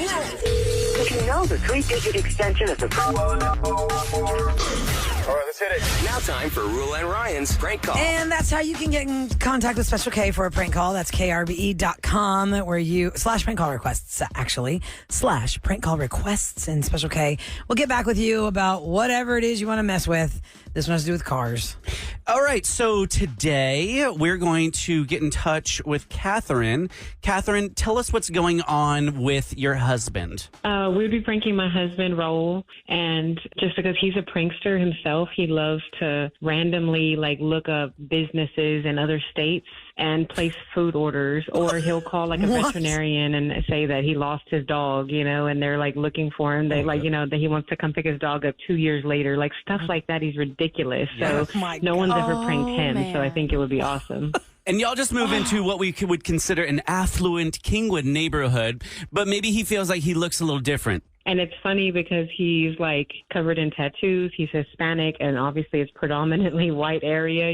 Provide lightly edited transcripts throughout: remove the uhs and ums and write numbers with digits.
If you know the 3-digit extension of the... All right, let's hit it. Now time for Roula and Ryan's prank call. And that's how you can get in contact with Special K for a prank call. That's krbe.com where you /prank call requests, actually. /prank call requests and Special K. We'll get back with you about whatever it is you want to mess with. This one has to do with cars. All right, so today we're going to get in touch with Catherine. Catherine, tell us what's going on with your husband. We'd be pranking my husband, Roula, and just because he's a prankster himself, he loves to randomly look up businesses in other states and place food orders, or he'll call a veterinarian and say that he lost his dog, and they're looking for him. They that he wants to come pick his dog up 2 years later, stuff like that. He's ridiculous. So no one's ever pranked him. Man. So I think it would be awesome. And y'all just move into what we would consider an affluent Kingwood neighborhood, but maybe he feels like he looks a little different. And it's funny because he's covered in tattoos. He's Hispanic, and obviously it's predominantly white area,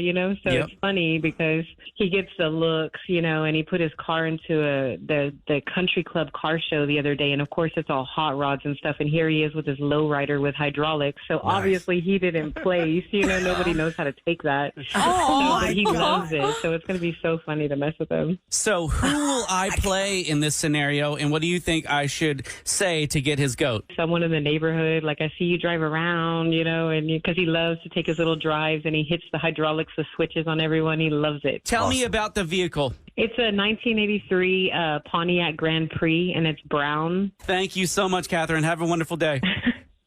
So It's funny because he gets the looks, and he put his car into the country club car show the other day. And of course it's all hot rods and stuff. And here he is with his lowrider with hydraulics. So obviously he didn't place, nobody knows how to take that. But he loves it. So it's going to be so funny to mess with him. So who will I play in this scenario? And what do you think I should say to get his goat? Someone in the neighborhood, I see you drive around, and because he loves to take his little drives and he hits the hydraulics, the switches on everyone. He loves it. Tell me about the vehicle. It's a 1983 Pontiac Grand Prix, and it's brown. Thank you so much, Catherine. Have a wonderful day.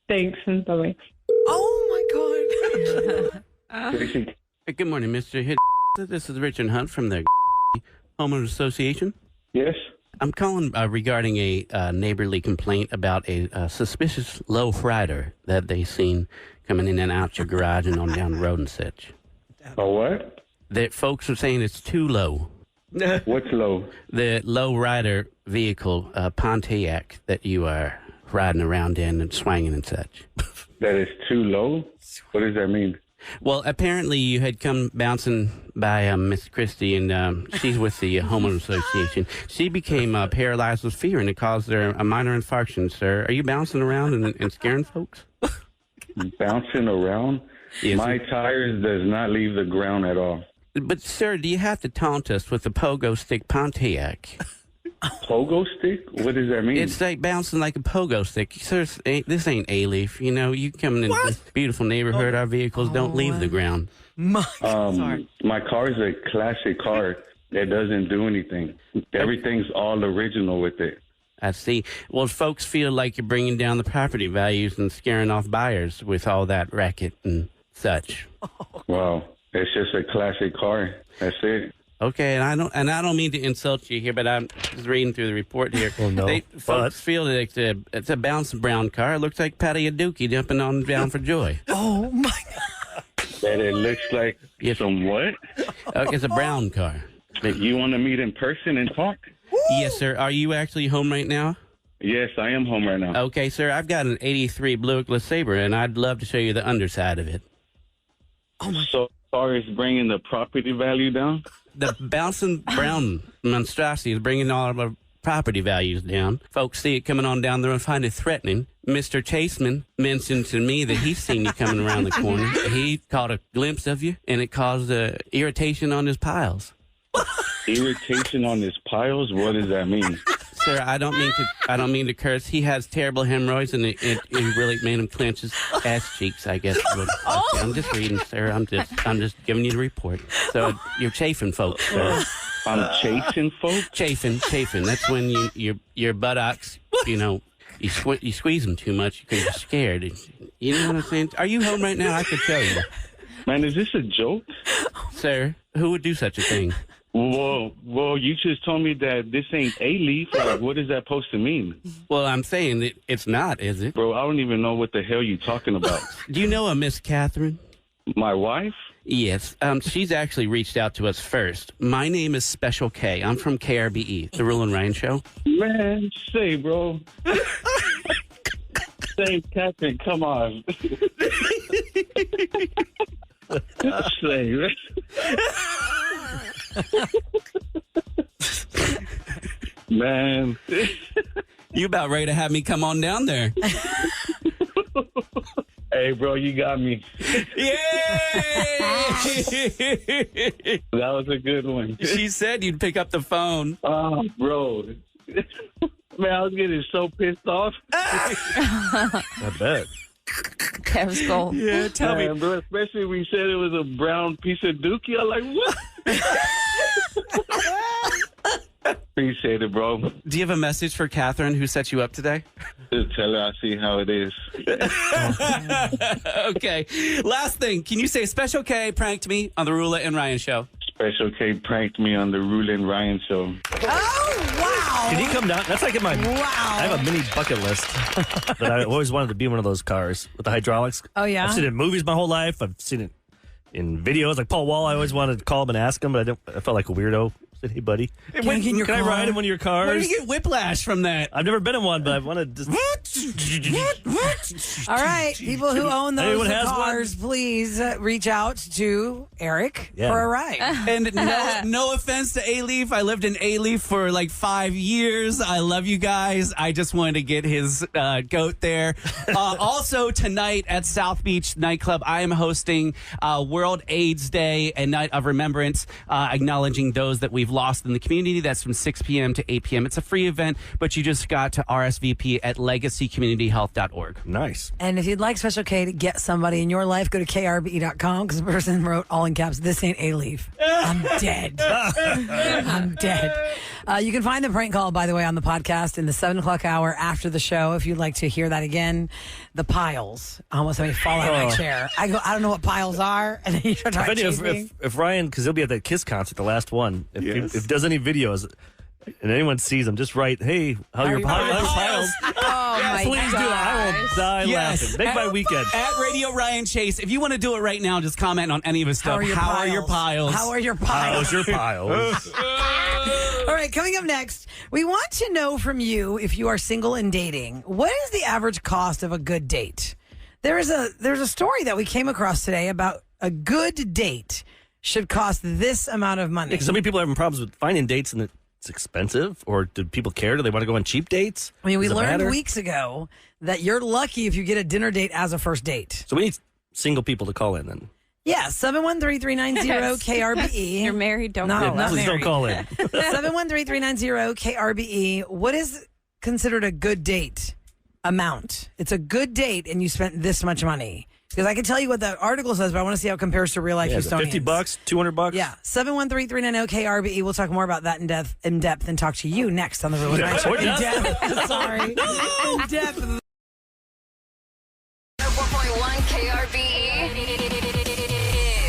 Thanks. Bye-bye. Oh, my God. Good morning, Mr. Hit. This is Richard Hunt from the Homeowners Association. Yes. I'm calling regarding a neighborly complaint about a suspicious low rider that they seen coming in and out your garage and on down the road and such. A what? That folks are saying it's too low. What's low? The low rider vehicle, Pontiac, that you are riding around in and swinging and such. That is too low? What does that mean? Well, apparently you had come bouncing by Miss Christie, and she's with the Homeowners Association. She became paralyzed with fear, and it caused her a minor infarction, sir. Are you bouncing around and scaring folks? Bouncing around? Yes, My tires does not leave the ground at all. But, sir, do you have to taunt us with the pogo stick Pontiac? Pogo stick? What does that mean? It's like bouncing like a pogo stick. Sir, this ain't A-Leaf. You coming into this beautiful neighborhood, our vehicles don't leave the ground. My car is a classic car that doesn't do anything. Everything's all original with it. I see. Well, folks feel like you're bringing down the property values and scaring off buyers with all that racket and such. Wow. It's just a classic car. That's it. Okay, and I don't mean to insult you here, but I'm just reading through the report here. Oh, no. Folks feel that it's a bouncing brown car. It looks like Patty Dookie jumping on down for joy. Oh, my God. That it looks like some what? It's a brown car. That you want to meet in person and talk? Yes, sir. Are you actually home right now? Yes, I am home right now. Okay, sir. I've got an 83 Buick LeSabre, and I'd love to show you the underside of it. So far as bringing the property value down? The bouncing brown monstrosity is bringing all of our property values down. Folks see it coming on down there and find it threatening. Mr. Chaseman mentioned to me that he's seen you coming around the corner. He caught a glimpse of you, and it caused irritation on his piles. Irritation on his piles? What does that mean? Sir, I don't mean to curse. He has terrible hemorrhoids, and it really made him clench his ass cheeks, I guess. I'm just reading, sir. I'm just giving you the report. So you're chafing folks, sir. I'm chasing folks? Chafing. That's when your buttocks, you squeeze them too much because you're scared. You know what I'm saying? Are you home right now? I could tell you. Man, is this a joke? Sir, who would do such a thing? Well, you just told me that this ain't A-Leaf. What is that supposed to mean? Well, I'm saying that it's not, is it? Bro, I don't even know what the hell you're talking about. Do you know a Miss Catherine? My wife? Yes. She's actually reached out to us first. My name is Special K. I'm from KRBE, the Roula and Ryan Show. Man, say, bro. Say, Catherine, come on. Say, man. You about ready to have me come on down there. Hey, bro, you got me. Yay! That was a good one. She said you'd pick up the phone. Oh, bro. Man, I was getting so pissed off. I bet. That was gold. Yeah, tell me. Bro, especially when you said it was a brown piece of dookie. I'm like, what? Appreciate it, bro. Do you have a message for Catherine who set you up today? Just tell her I see how it is. Okay. Last thing. Can you say Special K pranked me on the Roula and Ryan show? Special K pranked me on the Roula and Ryan show. Oh, wow. Can he come down? That's like in my. Wow. I have a mini bucket list that I always wanted to be one of those cars with the hydraulics. Oh, yeah? I've seen it in movies my whole life. I've seen it in videos. Like Paul Wall, I always wanted to call him and ask him, but I felt like a weirdo. I said, hey, buddy, Can I get in your can I car? ride in one of your cars? Where do you get whiplash from that? I've never been in one, but I wanted to. All right, people who own those Anyone has cars, please reach out to Eric for a ride. And no offense to A-Leaf. I lived in A-Leaf for like 5 years. I love you guys. I just wanted to get his goat there. Also, tonight at South Beach Nightclub, I am hosting World AIDS Day, a night of remembrance, acknowledging those that we've lost in the community. That's from 6 p.m. to 8 p.m. It's a free event, but you just got to RSVP at legacycommunityhealth.org. Nice. And if you'd like Special K to get somebody in your life, go to krbe.com because the person wrote all in caps, this ain't A-Leaf. I'm dead. I'm dead. You can find the prank call, by the way, on the podcast in the 7 o'clock hour after the show if you'd like to hear that again. The piles. I almost made me fall out of my chair. I go, I don't know what piles are. And then you try to chase me. If Ryan, because he'll be at that Kiss concert, the last one, if he does any videos and anyone sees him, just write, hey, how your piles? Oh, my Please do. I will die laughing. Make my weekend. At Radio Ryan Chase. If you want to do it right now, just comment on any of his stuff. How are your piles? How are your piles? How's your piles? All right, coming up next, we want to know from you if you are single and dating, what is the average cost of a good date? There's a story that we came across today about a good date should cost this amount of money. Because so many people are having problems with finding dates and it's expensive, or do people care? Do they want to go on cheap dates? I mean, we Does it learned matter? weeks ago that you're lucky if you get a dinner date as a first date. So we need single people to call in then. Yeah, 713-390-KRBE. You're married, don't No, call not us. Please don't call in. 713-390-KRBE. What is considered a good date amount? It's a good date and you spent this much money. Because I can tell you what the article says, but I want to see how it compares to real life Yeah, is it Houstonians. $50, $200? Yeah, 713-390-KRBE. We'll talk more about that in depth and talk to you next on the Roula Night Show. Or In not. depth. Sorry. In depth. 4.1 KRBE.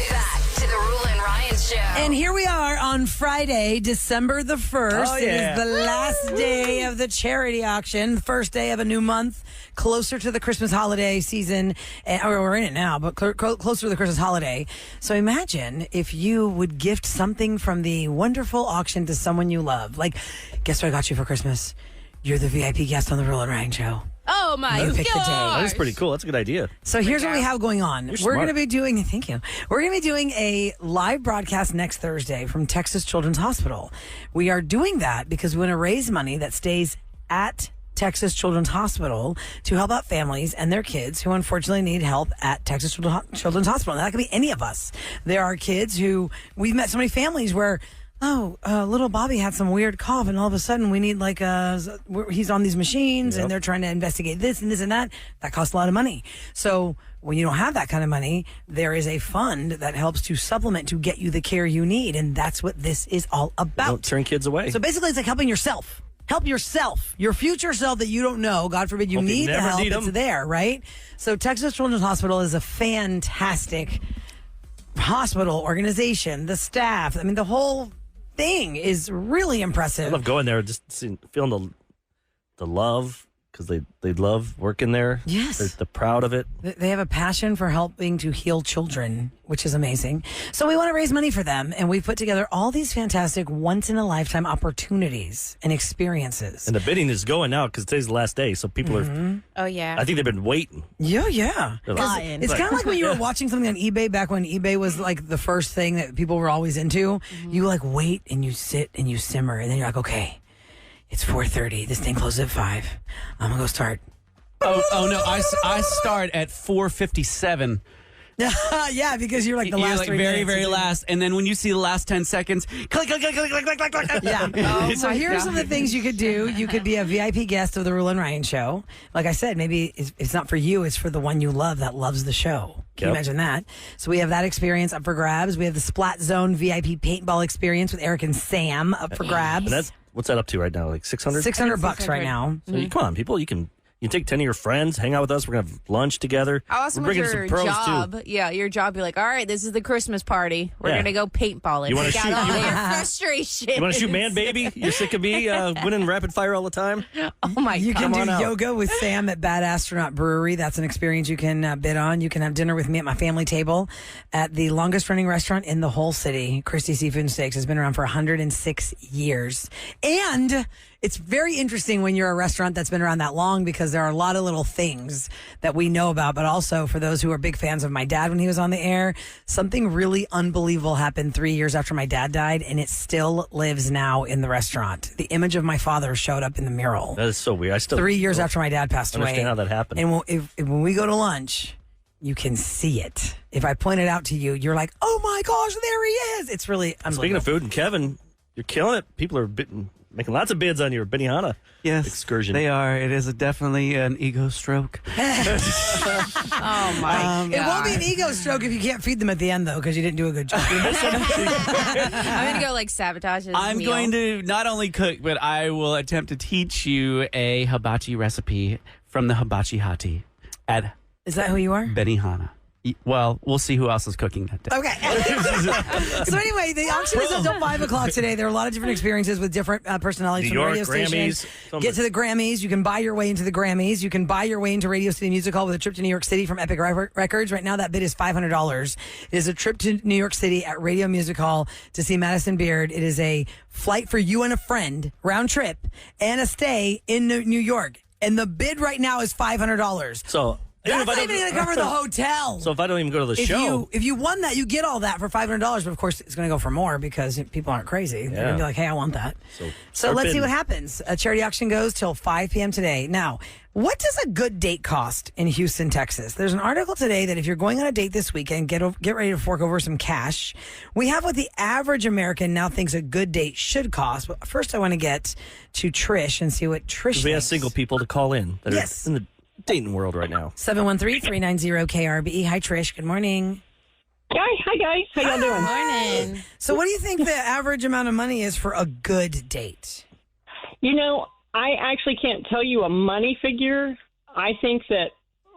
Back to the Roula and Ryan show. And here we are on Friday, December the 1st. Oh, It yeah. is the last day of the charity auction, first day of a new month, closer to the Christmas holiday season. Or we're in it now, but closer to the Christmas holiday. So imagine if you would gift something from the wonderful auction to someone you love. Like, guess what I got you for Christmas? You're the VIP guest on the Roula and Ryan show. Oh, my You pick the day. gosh. That's pretty cool. That's a good idea. So here's what we have going on. We're smart. going to be doing, thank you. We're going to be doing a live broadcast next Thursday from Texas Children's Hospital. We are doing that because we want to raise money that stays at Texas Children's Hospital to help out families and their kids who unfortunately need help at Texas Children's Hospital. And that could be any of us. There are kids who, we've met so many families where, little Bobby had some weird cough, and all of a sudden we need he's on these machines, and they're trying to investigate this and this and that. That costs a lot of money. So when you don't have that kind of money, there is a fund that helps to supplement to get you the care you need, and that's what this is all about. Don't turn kids away. So basically, it's like helping yourself. Help yourself, your future self that you don't know. God forbid you Hope you need the never help. need 'em. It's there, right? So Texas Children's Hospital is a fantastic hospital organization. The staff, I mean, the whole thing is really impressive. I love going there, just feeling the love, because they love working there. Yes. They're proud of it. They have a passion for helping to heal children, which is amazing. So we want to raise money for them, and we've put together all these fantastic once-in-a-lifetime opportunities and experiences. And the bidding is going now because today's the last day, so people are. Oh, yeah. I think they've been waiting. Yeah. They're like, It's kind of like when you were watching something on eBay back when eBay was like the first thing that people were always into. You like wait and you sit and you simmer, and then you're like, okay, It's 4:30. This thing closes at 5. I'm gonna go start. Oh no! I start at 4:57. Yeah, because you're like the You're last like 3 very, minutes. very last, and then when you see the last 10 seconds, click, click, click, click, click, click, click, click. Yeah. So my here are some of the things you could do. You could be a VIP guest of the Roula and Ryan show. Like I said, maybe it's not for you. It's for the one you love that loves the show. Can you imagine that? So we have that experience up for grabs. We have the Splat Zone VIP paintball experience with Eric and Sam up for grabs. And what's that up to right now? Like $600? $600 right now. So come on, people, you can take 10 of your friends, hang out with us. We're going to have lunch together. How awesome We're was bringing your some pros, job? too. Yeah, your job. You're like, all right, this is the Christmas party. We're Yeah. going to go paintball it. You wanna Take shoot- out all you your wanna- frustration. You want to shoot man, baby? You're sick of me winning rapid fire all the time? Oh, my You God. can do on out. yoga with Sam at Bad Astronaut Brewery. That's an experience you can bid on. You can have dinner with me at my family table at the longest running restaurant in the whole city. Christie's Seafood and Steaks has been around for 106 years. And it's very interesting when you're a restaurant that's been around that long because there are a lot of little things that we know about. But also for those who are big fans of my dad when he was on the air, something really unbelievable happened 3 years after my dad died, and it still lives now in the restaurant. The image of my father showed up in the mural. That is so weird. I still 3 years after my dad passed away. understand how that happened. And when we go to lunch, you can see it. If I point it out to you, you're like, oh my gosh, there he is. It's really unbelievable. Speaking of food, and Kevin, you're killing it. People are making lots of bids on your Benihana excursion. They are. It is definitely an ego stroke. Oh, my God. It won't be an ego stroke if you can't feed them at the end, though, because you didn't do a good job. I'm going to go, like, sabotage his I'm meal. going to not only cook, but I will attempt to teach you a hibachi recipe from the Hibachi Hati at Is that who you are? Benihana. Well, we'll see who else is cooking that day. Okay. So anyway, the auction is until 5 o'clock today. There are a lot of different experiences with different personalities New from the York, radio Grammys. station. Get to the Grammys. You can buy your way into the Grammys. You can buy your way into Radio City Music Hall with a trip to New York City from Epic Records. Right now, that bid is $500. It is a trip to New York City at Radio Music Hall to see Madison Beard. It is a flight for you and a friend, round trip, and a stay in New York. And the bid right now is $500. So That's not even going to cover the hotel. So if I don't even go to the show, If you won that, you get all that for $500. But of course, it's going to go for more because people aren't crazy. They're going to be like, hey, I want that. So start let's see bidding. what happens. A charity auction goes till 5 p.m. today. Now, what does a good date cost in Houston, Texas? There's an article today that if you're going on a date this weekend, get ready to fork over some cash. We have what the average American now thinks a good date should cost. But first, I want to get to Trish and see what Trish we have thinks. single people to call in that Yes. are in the dating world right now. 713-390-KRBE. Hi, Trish. Good morning. Hi guys. How y'all doing? Morning. So what do you think the average amount of money is for a good date? You know, I actually can't tell you a money figure. I think that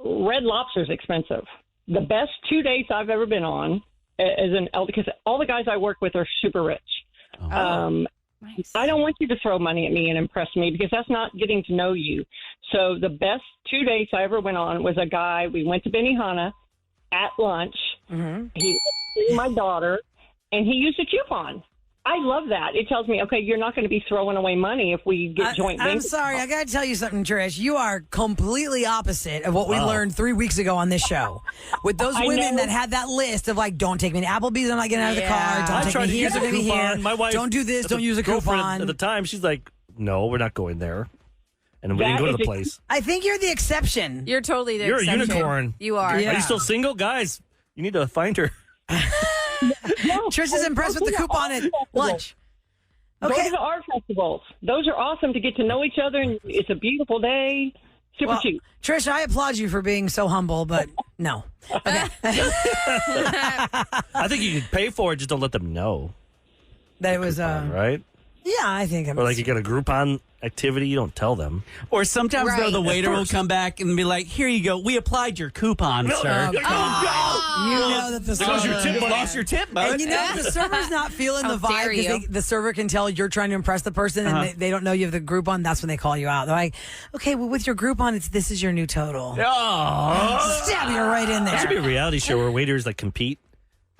Red Lobster is expensive. The best 2 dates I've ever been on because all the guys I work with are super rich. Nice. I don't want you to throw money at me and impress me because that's not getting to know you. So the best 2 dates I ever went on was a guy. We went to Benihana at lunch. Mm-hmm. He was my daughter, and he used a coupon. I love that. It tells me, okay, you're not going to be throwing away money if we get joint I'm bank. sorry. I got to tell you something, Trish. You are completely opposite of what we learned 3 weeks ago on this show. With those I women know. that had that list of like, don't take me to Applebee's, I'm not getting out of the car. Yeah. Don't I take tried me to here, use a don't take me here. coupon. My wife, Don't do this, don't use a girlfriend coupon. At the time, she's like, no, we're not going there. And we That didn't go to is the a- place. I think you're the exception. You're totally the You're a exception. unicorn. You are. Yeah. Are you still single? Guys, you need to find her. No, Trish is impressed with the go to coupon art at festivals. lunch. Go Okay. to the art festivals. Those are awesome to get to know each other, and it's a beautiful day. Super Well, cheap. Trish, I applaud you for being so humble, but no. I think you can pay for it, just don't let them know. That it was, Right? yeah, I think. Or like you got a Groupon activity, you don't tell them. Or sometimes, though, Right. the waiter will come back and be like, here you go. We applied your coupon, sir. You know that the server, Lost your tip, bud. and you know the server's not feeling How the vibe dare you. because the server can tell you're trying to impress the person and they don't know you have the Groupon. That's when they call you out. They're like, okay, well, with your Groupon, this is your new total. Oh. Stab you right in There should be there. a reality show where waiters like compete.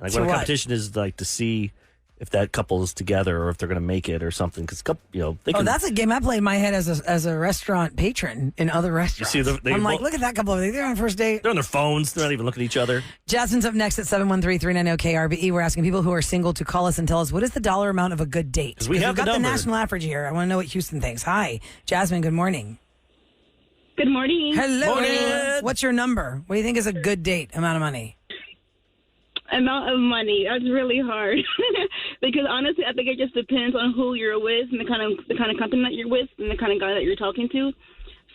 Like So when a what? competition is like to see if that couple is together or if they're going to make it or something. Because they can. Oh, that's a game I play in my head as a restaurant patron in other restaurants. You see, I'm like, look at that couple over there. They're on first date. They're on their phones. They're not even looking at each other. Jasmine's up next at 713-390-KRBE. We're asking people who are single to call us and tell us what is the dollar amount of a good date. Because we've got the number. national average here. I want to know what Houston thinks. Hi, Jasmine. Good morning. Good morning. Hello. Morning. What's your number? What do you think is a good date amount of money? Amount of money. That's really hard because honestly, I think it just depends on who you're with and the kind of company that you're with and the kind of guy that you're talking to.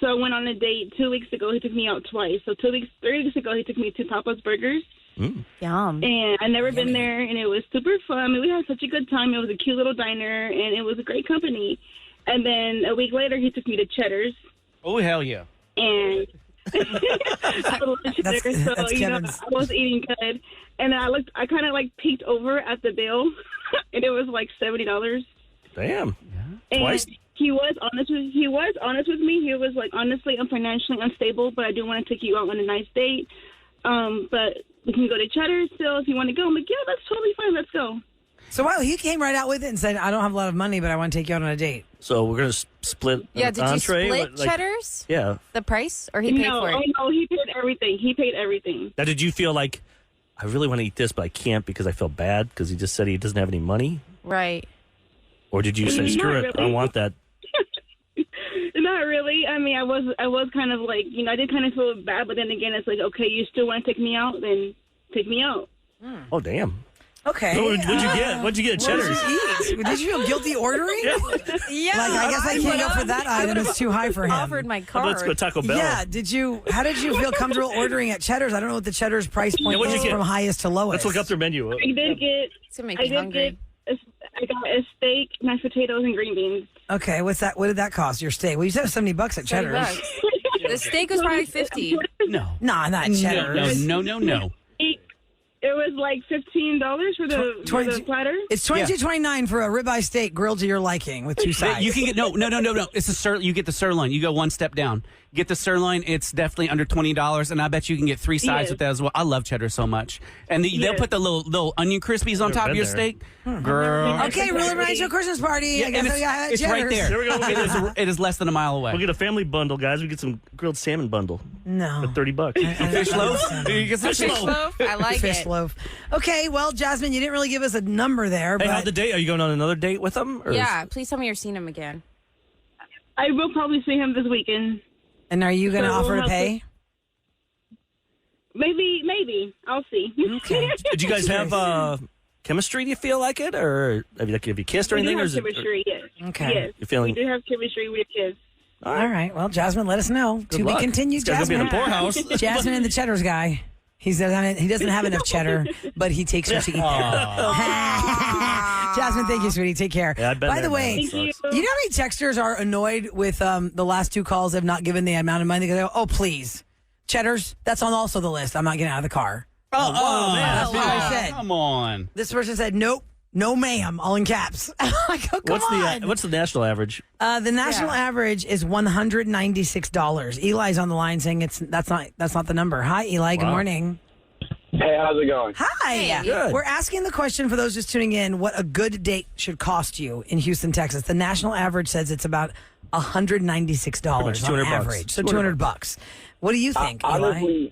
So I went on a date 2 weeks ago. He took me out twice. So 3 weeks ago, he took me to Papa's Burgers. Yum. And I'd never been there, and it was super fun. I mean, we had such a good time. It was a cute little diner, and it was a great company. And then a week later, he took me to Cheddar's. Oh, hell yeah. And I love Cheddar's, so Kevin's. I was eating good. And I kind of like peeked over at the bill, and it was like $70. Damn. And Twice? he was honest with me. He was like, honestly, I'm financially unstable, but I do want to take you out on a nice date. But we can go to Cheddar's still if you want to go. I'm like, yeah, that's totally fine. Let's go. So wow, he came right out with it and said, I don't have a lot of money, but I want to take you out on a date. So we're going to split Yeah, did entree? you split Cheddar's? Yeah. The price? Or he paid for it? No, he paid everything. He paid everything. Now, did you feel like, I really want to eat this, but I can't because I feel bad because he just said he doesn't have any money? Right. Or did you say, Not screw it, really. I don't want that? Not really. I mean, I was kind of like, I did kind of feel bad, but then again, it's like, okay, you still want to take me out? Then take me out. Oh, damn. Okay. So what'd you get? What'd you get at What Cheddar's? did you eat? Did you feel guilty ordering? Yeah. Like, I guess I can't go for that item. It's too high for him. Offered my card. Let's go Taco Bell. Yeah. How did you feel comfortable ordering at Cheddar's? I don't know what the Cheddar's price point what'd you is get? from highest to lowest. Let's look up their menu. I did get. It's going to make I you did hungry. get. I got a steak, mashed potatoes, and green beans. Okay, what's that? What did that cost? Your steak? Well, you said $70 at Cheddar's. $70. The steak was probably 50. No. Nah, not at Cheddar's. No. It was like $15 for the platter. It's $22.29 for a ribeye steak grilled to your liking with two sides. You can get no. It's you get the sirloin. You go one step down. Get the sirloin. It's definitely under $20, and I bet you can get 3 sides with that as well. I love cheddar so much, and they'll put the little onion crispies on top of your steak, girl. Okay, Ruler Ranch Christmas party. Yeah, I guess and it's right there. There we go. It is less than a mile away. We'll get a family bundle, guys. We get some grilled salmon bundle No. for $30. Fish loaf. You get some Fish loaf? I like Fish it. loaf. Okay, well, Jasmine, you didn't really give us a number there. Hey, but how'd the date? Are you going on another date with them? Or Yeah, please tell me you're seeing him again. I will probably see him this weekend. And are you going to So offer we'll to have pay? Maybe. I'll see. Okay. Did you guys have chemistry? Do you feel like it, or have you kissed or We do anything? Or have is it, chemistry, yes. Okay. Yes. You're feeling- We do have chemistry with kids. All right. Well, Jasmine, let us know. To luck. be continued, This guy's gonna Jasmine. be in the poorhouse. Jasmine and the Cheddar's guy. He doesn't have enough cheddar, but he takes her to eat there. Jasmine, thank you, sweetie. Take care. Yeah, I've been By there, the way, man. Thank you. you know how many texters are annoyed with the last 2 calls have not given the amount of money? They go, oh, please. Cheddars, that's on also the list. I'm not getting out of the car. Oh, man. That's what I said. Come on. This person said, nope, no ma'am, all in caps. I'm like, oh, come on. What's the national average? The national average is $196. Eli's on the line saying that's not the number. Hi, Eli. Good Wow. morning. Hey, how's it going? Hi. Hey. Good. We're asking the question for those just tuning in: what a good date should cost you in Houston, Texas. The national average says it's about $196 on $200 average. So $200. What do you think, Eli? Honestly,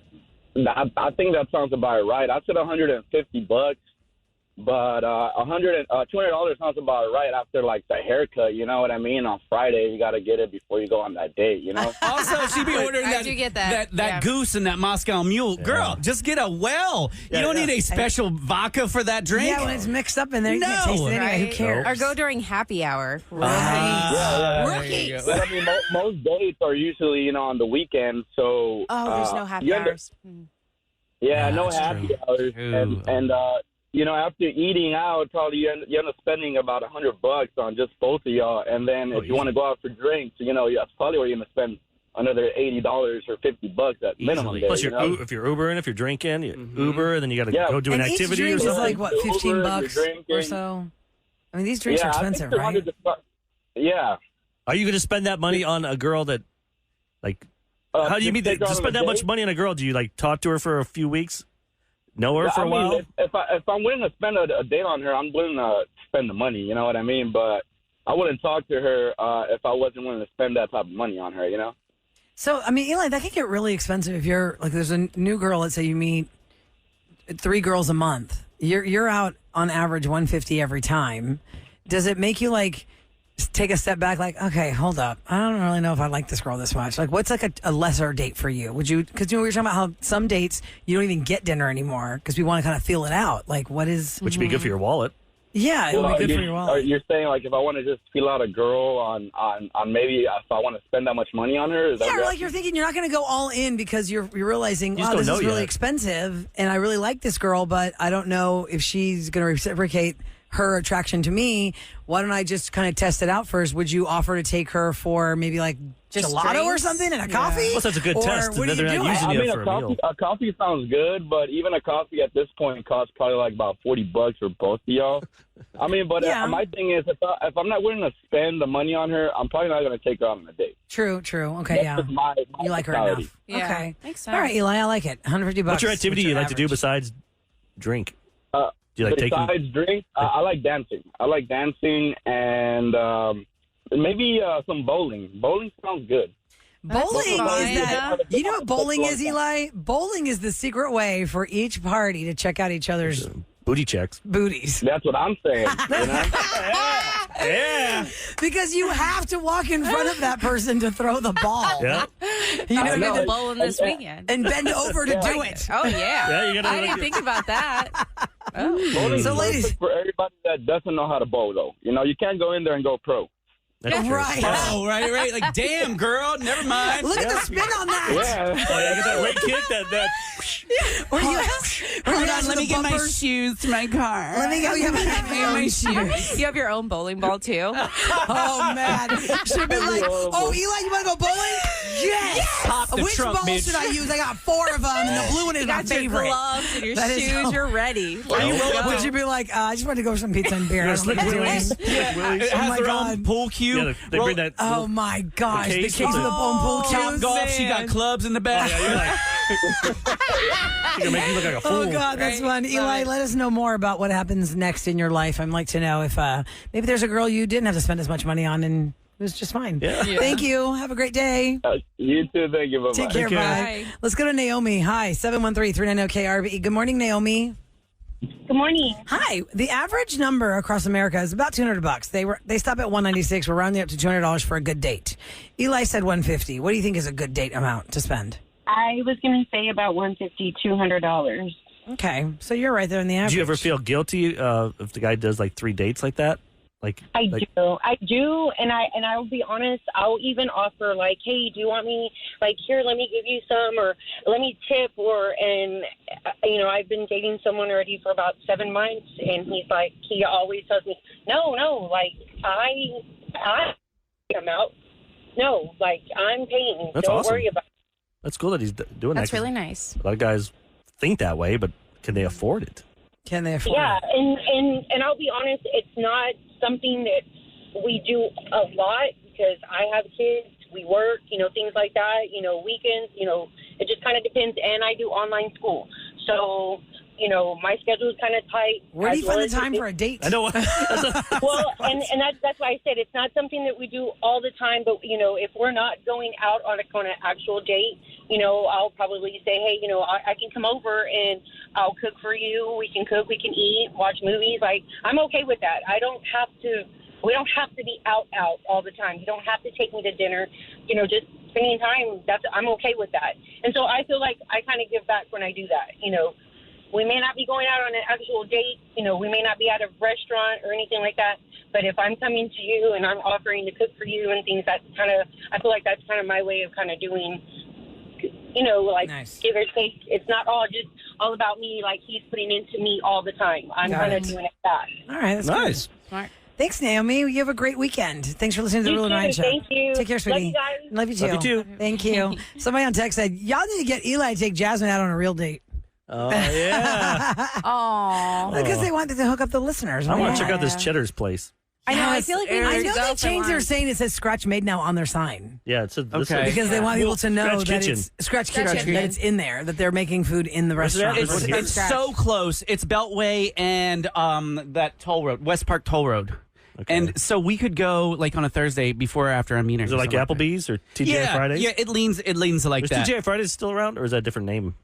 I think that sounds about right. I said $150, but $200 sounds about right after like the haircut. You know what I mean? On Friday, you got to get it before you go on that date. You know? Also, she'd be ordering I that, do get that. Yeah. goose and that Moscow mule. Girl, just get a well. You don't need a special vodka for that drink. Yeah, when it's mixed up in there, you No. can't taste it anyway. Who Right? cares? Or go during happy hour. Rookies. But I mean, most dates are usually on the weekend, so There's no happy you end up- hours. Yeah, no that's happy true. hours, True. and after eating out, probably you end up spending about $100 on just both of y'all, and then if you want to go out for drinks, that's probably where you're gonna spend another $80 or $50 at minimum. There, Plus, you know? if you're Ubering, if you're drinking, you Uber, then you got to Yeah. go do an and each activity or drink is something. like, what, Uber, if you're $15 drinking. or so? I mean, these drinks are I expensive, think right? Yeah. Are you going to spend that money on a girl that, like, how do you mean to spend that much money on a girl? Do you like talk to her for a few weeks? know her for a while? If I'm willing to spend a date on her, I'm willing to spend the money. You know what I mean? But I wouldn't talk to her if I wasn't willing to spend that type of money on her. You know? So, I mean, Eli, that can get really expensive if you're like, there's a new girl. Let's say you meet 3 girls a month. You're out on average $150 every time. Does it make you like take a step back? Like, okay, hold up. I don't really know if I like this girl this much. Like, what's like a lesser date for you? Would you? Because we were talking about how some dates you don't even get dinner anymore because we want to kind of feel it out. Like, what is? Which would be good for your wallet. Yeah, it would be good for your wallet. You're saying like if I want to just feel out a girl on maybe if I want to spend that much money on her? Is that like you're thinking you're not going to go all in because you're realizing, wow, this is really expensive and I really like this girl, but I don't know if she's going to reciprocate her attraction to me. Why don't I just kind of test it out first? Would you offer to take her for maybe like just gelato drinks? Or something and a coffee? Well, that's a good test. What are you doing? Using you for a meal. A coffee sounds good, but even a coffee at this point costs probably like about $40 for both of y'all. I mean, but my thing is, if I'm not willing to spend the money on her, I'm probably not going to take her out on a date. True. Okay, That's just my you like her mentality. enough. Yeah, Okay. makes sense. All right, Eli, I like it. $150. What's your activity you like to do besides drink? Do you like besides drink, I like dancing. I like dancing and maybe some bowling. Bowling sounds good. Bowling is that. You know what bowling is, Eli? Bowling is the secret way for each party to check out each other's booty checks. Booties. That's what I'm saying. You know? Yeah. Because you have to walk in front of that person to throw the ball. Yeah. You know, I'm going to bowling this weekend. And bend over to do it. Oh, yeah. Yeah, you gotta I didn't think about that. Bowling So, is ladies, perfect for everybody that doesn't know how to bowl, though. You know, you can't go in there and go pro. That's true. right. Oh, right. Like, damn, girl, never mind. Look at the spin on that. Yeah. Oh, yeah, get that right kick. That. Or you Hold on, let me get my shoes to my car. Let me go. You have my shoes. You have your own bowling ball, too? Oh, man. Should have been like, oh, Eli, you want to go bowling? Yes. Pop the Which trunk, ball bitch. should I use? I got 4 of them, and the blue one is You my got your favorite. gloves and your That is shoes. so- You're ready. Would you be like, I just want to go for some pizza and beer. I don't know what I'm doing. It Oh, has my their God. own pool cue. Yeah, they bring that. Oh, my gosh. The case case with with the bone pool Top cues. golf, she got clubs in the back. Yeah, you're like. You're gonna make me look like a fool. Oh, God, that's fun. Eli, let us know more about what happens next in your life. I'd like to know if maybe there's a girl you didn't have to spend as much money on and it was just fine. Yeah. Thank you. Have a great day. You too. Thank you. Bye-bye. Take care. Bye. Let's go to Naomi. Hi, 713-390-KRBE. Good morning, Naomi. Good morning. Hi. The average number across America is about $200. They stop at $196. We're rounding up to $200 for a good date. Eli said $150. What do you think is a good date amount to spend? I was going to say about $150, $200. Okay, so you're right there in the average. Do you ever feel guilty if the guy does like 3 dates like that? I do, and I'll be honest. I'll even offer like, hey, do you want me like here? Let me give you some, or let me tip, and I've been dating someone already for about 7 months, and he always tells me, no, like I'm out. No, like I'm paying. That's Don't awesome. worry about it. That's cool that he's doing That's that. really nice. A lot of guys think that way, but can they afford it? Can they afford Yeah, it? and I'll be honest, it's not something that we do a lot because I have kids, we work, things like that, weekends, it just kind of depends. And I do online school. So, my schedule is kind of tight. Where do you find the time for a date? I know. Well, and that's why I said it's not something that we do all the time. But if we're not going out on an actual date, I'll probably say, hey, I can come over and I'll cook for you. We can cook, we can eat, watch movies. Like I'm okay with that. We don't have to be out all the time. You don't have to take me to dinner. Just spending time. I'm okay with that. And so I feel like I kind of give back when I do that. We may not be going out on an actual date. We may not be at a restaurant or anything like that. But if I'm coming to you and I'm offering to cook for you and things, I feel like that's kind of my way of kind of doing, nice. Give or take. It's not all about me, like he's putting into me all the time. I'm kind of doing it back. All right, that's nice. Good. Smart. Thanks, Naomi. You have a great weekend. Thanks for listening to the Rule 9 Show. Thank you. Take care, sweetie. Love you guys. Love you too. Love you too. Thank you. Somebody on text said, y'all need to get Eli to take Jasmine out on a real date. Oh, yeah. Oh, Because they wanted to hook up the listeners. I want Why to check not? out this Cheddar's place. I know. I feel like we need I to know go they for changed their lunch. saying. It says Scratch Made now on their sign. Yeah, it's Okay. Because they want people to know Scratch that Kitchen. it's Scratch Scratch Kitchen, Kitchen. that it's in there, that they're making food in the restaurant. It's- It's so close. It's Beltway and that toll road, West Park Toll Road. Okay. And so we could go like on a Thursday before or after our meeting. Is it like Applebee's or TGI Fridays? Yeah, it leans like Is that. TGI Fridays still around, or is that a different name?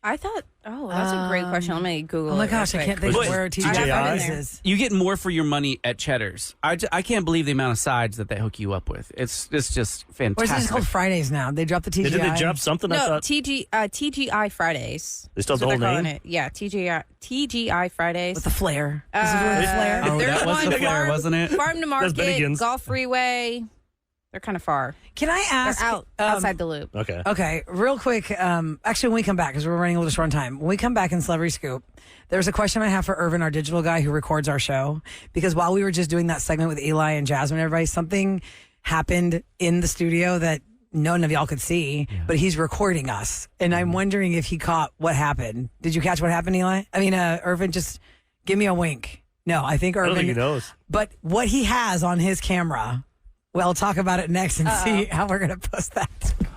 I thought, that's a great question. Let me Google Oh my it gosh, real I can't quick. think of Wait, where TGI TGI? Fridays is. You get more for your money at Cheddar's. I can't believe the amount of sides that they hook you up with. It's just Or is it fantastic. just called Fridays now? They dropped the TGI. Did they drop something? I No, thought TGI Fridays. They still have That's the what whole they're calling name? it. Yeah, TGI Fridays. With the flair. Is it really the flair? Oh, There's that was the one flare, wasn't it? Farm to Market, Bennigan's. Golf Freeway. They're kind of far. Can I ask? They're outside the loop. Okay. Okay, real quick. Actually, when we come back, because we're running a little short on time, when we come back in Celebrity Scoop, there's a question I have for Irvin, our digital guy who records our show. Because while we were just doing that segment with Eli and Jasmine, everybody, something happened in the studio that none of y'all could see, but he's recording us. And I'm wondering if he caught what happened. Did you catch what happened, Eli? I mean, Irvin, just give me a wink. No, I think I Irvin don't think he knows. But what he has on his camera, we'll talk about it next and see how we're going to post that.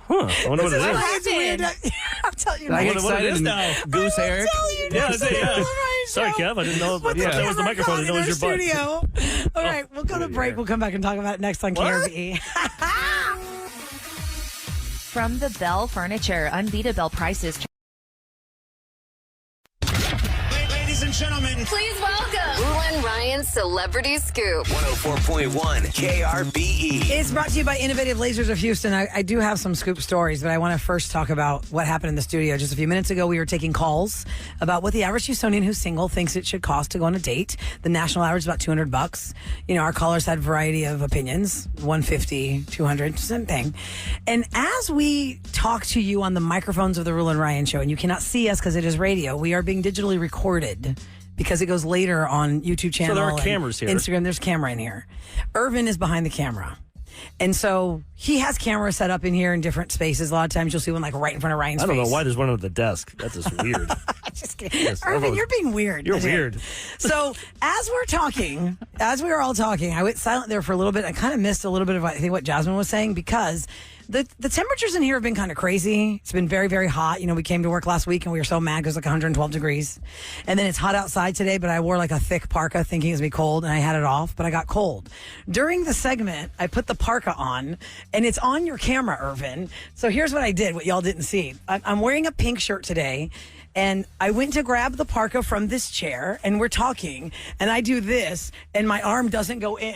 Huh. I wonder what it is. It's weird. I'm telling you. I now. get wonder what it excited is and now. Goose Eric. Yeah, Sorry, Kev. I didn't know. With Yeah, that was the microphone. I didn't know it was your butt. studio. All right, we'll go to break. We'll come back and talk about it next on KRVE. From the Bell Furniture, unbeatable prices. Ladies and gentlemen, Please welcome Roula and Ryan's Celebrity Scoop. 104.1 KRBE. It's brought to you by Innovative Lasers of Houston. I do have some scoop stories, but I want to first talk about what happened in the studio. Just a few minutes ago, we were taking calls about what the average Houstonian who's single thinks it should cost to go on a date. The national average is about $200. You know, our callers had a variety of opinions, 150, 200, same thing. And as we talk to you on the microphones of the Roula and Ryan show, and you cannot see us because it is radio, we are being digitally recorded because it goes later on YouTube channel. there are and cameras here. Instagram, there's camera in here. Irvin is behind the camera. And so he has cameras set up in here in different spaces. A lot of times you'll see one like right in front of Ryan's I don't face. know why there's one at the desk. That's just weird. Just kidding. Yes, Irvin, you're being weird. You're weird. So as we're talking, as we were all talking, I went silent there for a little bit. I kind of missed a little bit of I think what Jasmine was saying because the temperatures in here have been kind of crazy. It's been very, very hot. You know, we came to work last week and we were so mad because it was like 112 degrees. And then it's hot outside today, but I wore like a thick parka thinking it was going to be cold and I had it off, but I got cold. During the segment, I put the parka on and it's on your camera, Irvin. So here's what I did, what y'all didn't see. I'm wearing a pink shirt today. And I went to grab the parka from this chair, and we're talking, and I do this, and my arm doesn't go in.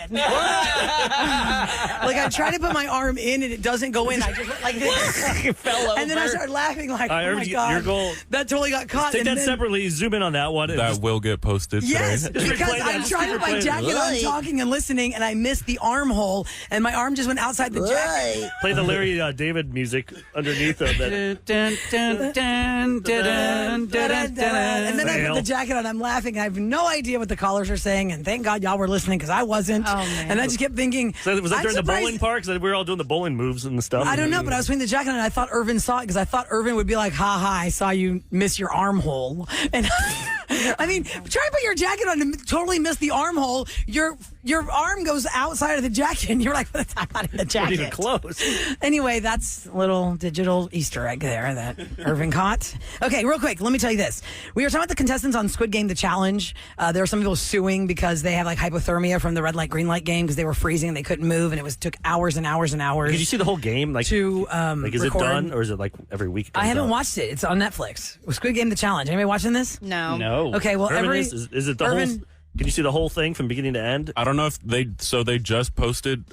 Like, I try to put my arm in, and it doesn't go in. I just went like this. It fell over. And then I started laughing like, All right, oh, my Irvin, God. your goal- That totally got caught. Take And that then- separately. Zoom in on that one. That will get posted Yes, today. because replay that. I'm trying to put my Replay jacket on, that. talking and listening, and I missed the armhole, and my arm just went outside the jacket. Play the Larry David music underneath of that. Dun, dun, dun, dun, dun, dun, dun. And then I put the jacket on. I'm laughing. I have no idea what the callers are saying. And thank God y'all were listening because I wasn't. Oh, man. And I just kept thinking. So was that I'm during the surprised- bowling park? 'Cause we were all doing the bowling moves and stuff. I don't know, but I was putting the jacket on and I thought Irvin saw it because I thought Irvin would be like, ha ha, I saw you miss your armhole. And I mean, try to put your jacket on and totally miss the armhole. Your arm goes outside of the jacket and you're like, I'm not in the jacket. Even close. Anyway, that's a little digital Easter egg there that Irvin caught. Okay, real quick, let me tell you this. We were talking about the contestants on Squid Game, the challenge. There are some people suing because they have like hypothermia from the red light, green light game because they were freezing and they couldn't move and it took hours and hours and hours. Did you see the whole game? Like, to like is record? it done or is it like every week? I haven't watched it. It's on Netflix. Squid Game, the challenge. Anybody watching this? No. No. Okay, well, Irvin, every... is it the Irvin, whole? Can you see the whole thing from beginning to end? I don't know if they just posted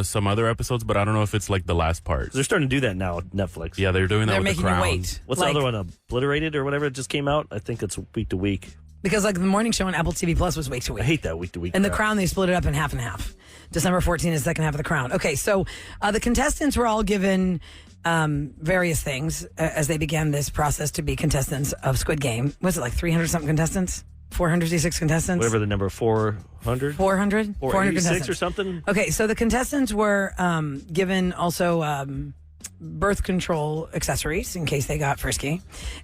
some other episodes, but I don't know if it's like the last part. They're starting to do that now with Netflix. Yeah, they're doing that They're with the making you Crown. wait. What's Like- the other one? Obliterated or whatever it just came out? I think it's week to week. Because like the morning show on Apple TV Plus was week to week. I hate that week to week. And The crap. Crown, they split it up in half and half. December 14th is the second half of The Crown. Okay, so the contestants were all given various things as they began this process to be contestants of Squid Game. Was it like 300-something contestants? 456 contestants? Whatever the number 400? 400? 400 486 or something? Okay, so the contestants were given also birth control accessories in case they got frisky.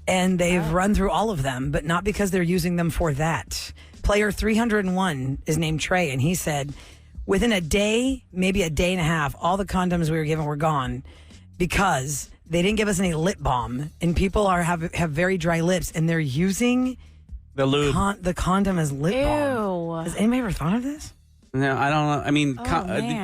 And they've run through all of them, but not because they're using them for that. Player 301 is named Trey, and he said, Within a day, maybe a day and a half, all the condoms we were given were gone because they didn't give us any lip balm, and people have very dry lips, and they're using the lube, the condom as lip balm. Has anybody ever thought of this? No, I don't know. I mean,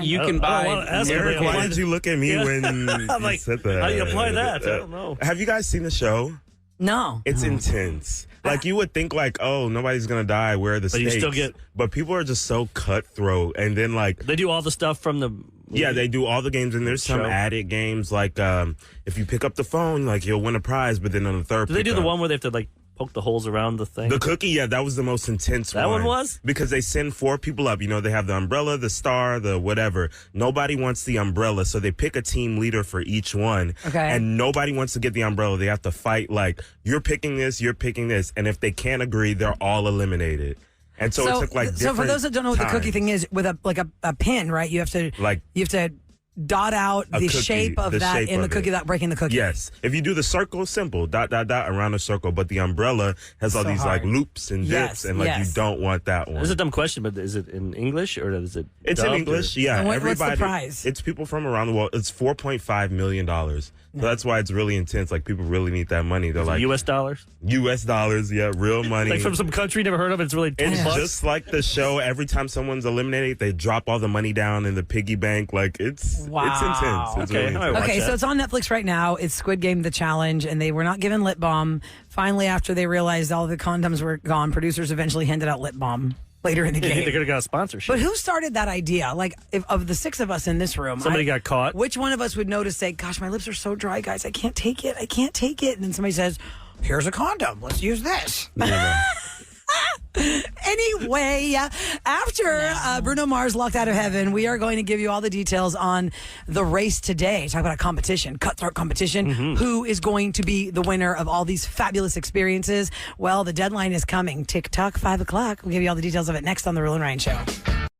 you can buy. Eric, why did you look at me when you said that? How do you apply that? I don't know. Have you guys seen the show? No. It's intense. Like, you would think, like, oh, nobody's going to die. Where are the stakes? You still get... But people are just so cutthroat. And then, like... They do all the stuff from the... Yeah, they do all the games. And there's some added games, like, if you pick up the phone, like, you'll win a prize. But then on the third Do they do the one where they have to, like, poke the holes around the thing? The cookie, yeah, that was the most intense one. That one was? Because they send 4 people up. You know, they have the umbrella, the star, the whatever. Nobody wants the umbrella, so they pick a team leader for each one. Okay. And nobody wants to get the umbrella. They have to fight, like, you're picking this, you're picking this. And if they can't agree, they're all eliminated. And so it took, like, different So for those that don't know what the cookie thing is, with a pin, right? You have to dot out the shape of that in the cookie without breaking the cookie. Yes. If you do the circle, simple. Dot, dot, dot around the circle. But the umbrella has all these like loops and dips, and like you don't want that one. This is a dumb question, but is it in English or is it It's in English, yeah. And what's the prize? It's people from around the world. It's $4.5 million. So that's why it's really intense. Like, people really need that money. They're like U.S. dollars? U.S. dollars, yeah, real money. Like from some country never heard of. It's really $10. It's just like the show. Every time someone's eliminated, they drop all the money down in the piggy bank. Like, it's intense. It's really intense. Okay, so it's on Netflix right now. It's Squid Game: The Challenge, and they were not given lip balm. Finally, after they realized all the condoms were gone, producers eventually handed out lip balm later in the game. They could have got a sponsorship. But who started that idea? Like, if, of the 6 of us in this room, somebody got caught. Which one of us would notice, say, gosh, my lips are so dry, guys, I can't take it. And then somebody says, here's a condom. Let's use this. Anyway, after Bruno Mars locked out of heaven, we are going to give you all the details on the race today. Talk about a competition, cutthroat competition. Who is going to be the winner of all these fabulous experiences? Well, the deadline is coming. Tick-tock, 5 o'clock. We'll give you all the details of it next on The Roula and Ryan Show.